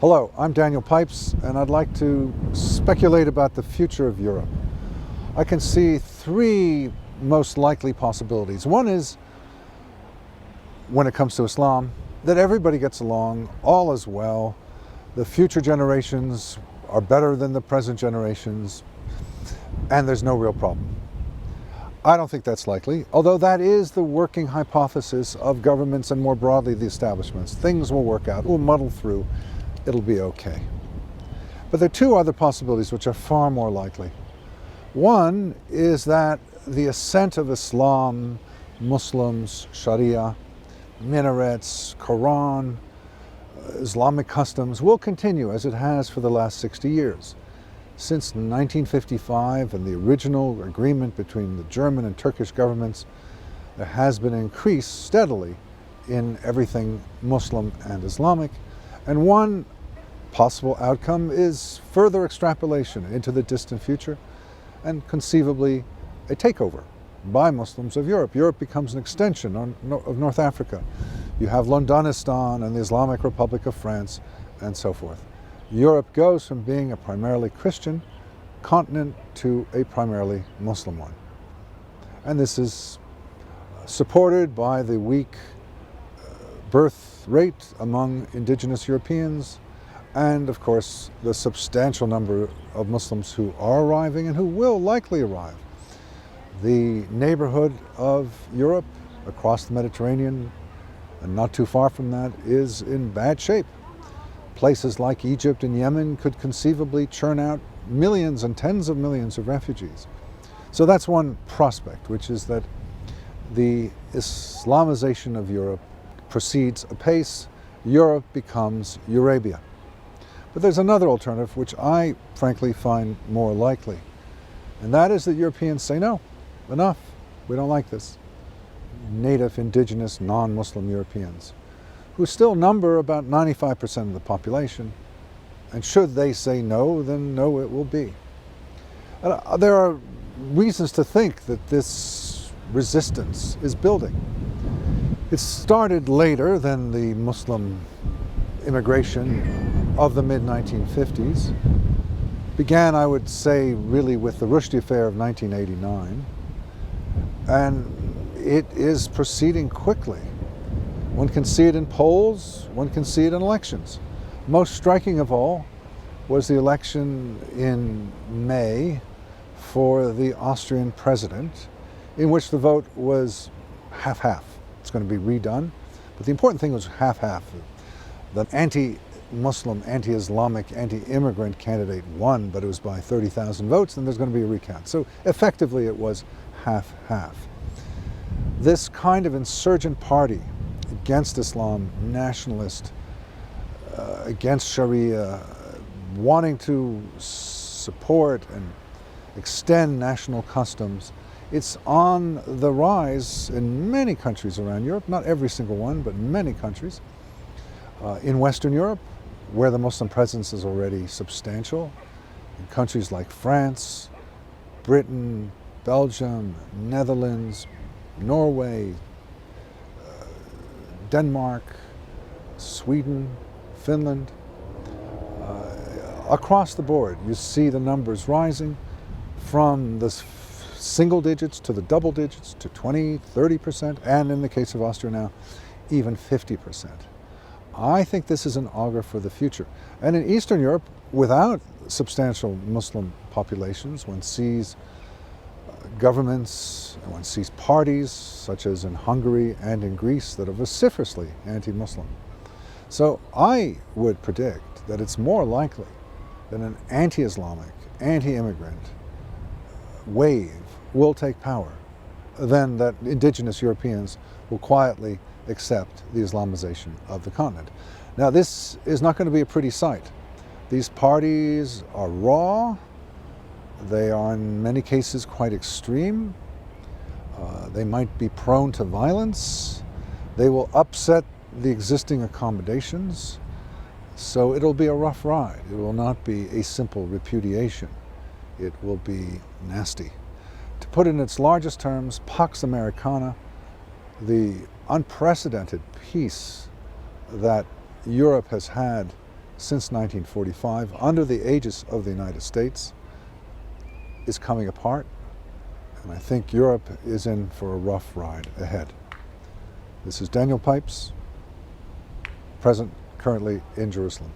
Hello, I'm Daniel Pipes, and I'd like to speculate about the future of Europe. I can see three most likely possibilities. One is, when it comes to Islam, that everybody gets along, all is well, the future generations are better than the present generations, and there's no real problem. I don't think that's likely, although that is the working hypothesis of governments and more broadly the establishments. Things will work out, we'll muddle through, it'll be okay. But there are two other possibilities which are far more likely. One is that the ascent of Islam, Muslims, Sharia, minarets, Quran, Islamic customs will continue as it has for the last 60 years. Since 1955 and the original agreement between the German and Turkish governments, there has been an increase steadily in everything Muslim and Islamic. And one possible outcome is further extrapolation into the distant future and conceivably a takeover by Muslims of Europe. Europe becomes an extension of North Africa. You have Londonistan and the Islamic Republic of France and so forth. Europe goes from being a primarily Christian continent to a primarily Muslim one. And this is supported by the weak birth rate among indigenous Europeans, and of course the substantial number of Muslims who are arriving and who will likely arrive. The neighborhood of Europe across the Mediterranean and not too far from that is in bad shape. Places like Egypt and Yemen could conceivably churn out millions and tens of millions of refugees. So that's one prospect, which is that the Islamization of Europe proceeds apace. Europe becomes Eurabia. But there's another alternative which I frankly find more likely, and that is that Europeans say no, enough, we don't like this. Native, indigenous, non-Muslim Europeans, who still number about 95% of the population, and should they say no, then no it will be. There are reasons to think that this resistance is building. It started later than the Muslim immigration of the mid-1950s. Began, I would say, really with the Rushdie affair of 1989, and it is proceeding quickly. One can see it in polls, one can see it in elections. Most striking of all was the election in May for the Austrian president, in which the vote was half-half. It's going to be redone, but the important thing was half-half. The anti-Muslim, anti-Islamic, anti-immigrant candidate won, but it was by 30,000 votes, and there's going to be a recount. So effectively it was half-half. This kind of insurgent party against Islam, nationalist, against Sharia, wanting to support and extend national customs, it's on the rise in many countries around Europe, not every single one, but many countries. In Western Europe, where the Muslim presence is already substantial, in countries like France, Britain, Belgium, Netherlands, Norway, Denmark, Sweden, Finland. Across the board, you see the numbers rising from the single digits to the double digits to 20, 30%, and in the case of Austria now, even 50%. I think this is an augur for the future. And in Eastern Europe, without substantial Muslim populations, one sees governments, and one sees parties, such as in Hungary and in Greece, that are vociferously anti-Muslim. So I would predict that it's more likely that an anti-Islamic, anti-immigrant wave will take power than that indigenous Europeans will quietly accept the Islamization of the continent. Now, this is not going to be a pretty sight. These parties are raw. They are in many cases quite extreme. They might be prone to violence. They will upset the existing accommodations. So it'll be a rough ride. It will not be a simple repudiation. It will be nasty. To put it in its largest terms, Pax Americana, the unprecedented peace that Europe has had since 1945, under the aegis of the United States, is coming apart, and I think Europe is in for a rough ride ahead. This is Daniel Pipes, present currently in Jerusalem.